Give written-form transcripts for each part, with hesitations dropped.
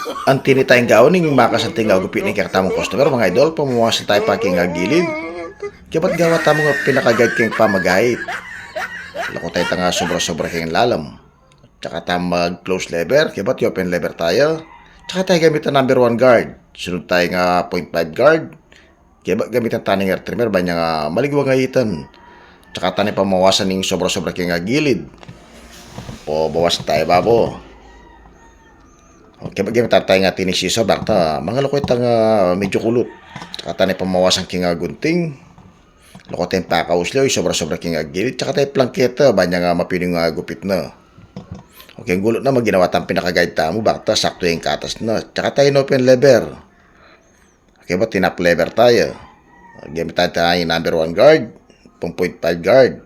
Ang tinitayong gawin ng makasanting gupit ng katamong customer, mga idol, pamawasan tayo pa king gilid. Kaya ba't gawa tamo nga pinakagad king pamagayit? Lako tayo tanga sobra-sobra king lalam. Tsaka tayo mag-close lever, kaya ba't open lever tayo? Tsaka tayo gamit ang number 1 guard. Sunod tayo nga 0.5 guard. Kaya ba't gamit ang tanning air trimmer, ba niya nga maligwang ngayitan. Tsaka tayo pamawasan ng sobra-sobra king gilid. O bawasan tayo babo. Okay, bagay tayo nga tinisisa bakta mga lokoy tanga medyo kulot. Tsaka tayo pamawasan king gunting. Loko tayong pakauslo, sobra-sobra king gilid. Tsaka tayo plangketa, ba niya nga mapiling nga gupit na. Okay, ang gulot na maginawa tayong pinaka-guide tamo bakta sakto yung katas na. Tsaka tayo open lever. Okay ba, tinap lever tayo. Gamit tayo yung number 1 guard, 0.5 guard.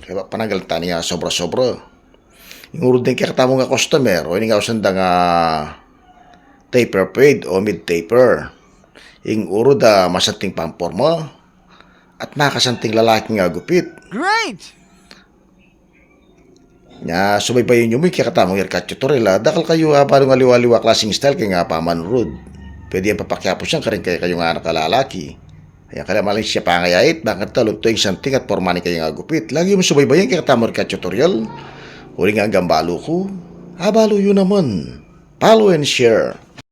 Okay ba, panagal tayo nga sobra-sobra. Yung urod din kakatamo nga customer, o yung nga usanda nga taper fade o mid taper. Yung urod masanting pamporma at makasanting lalaki nga gupit. Great! Nya subaybayin nyo mo yung kakatamo yung tutorial. Dakal kayo parang nga liwa-liwa klaseng style kaya nga pamanurod. Pwede yung papakyapos yan karin kayo nga nakalalaki. Kaya kaya maling siya pangayait, bakit talon to yung santing at pormani kayo nga gupit. Lagi mo subaybayin kakatamo yung tutorial. Uli nga ang gambalo ko. Abalo yun naman. Follow and share.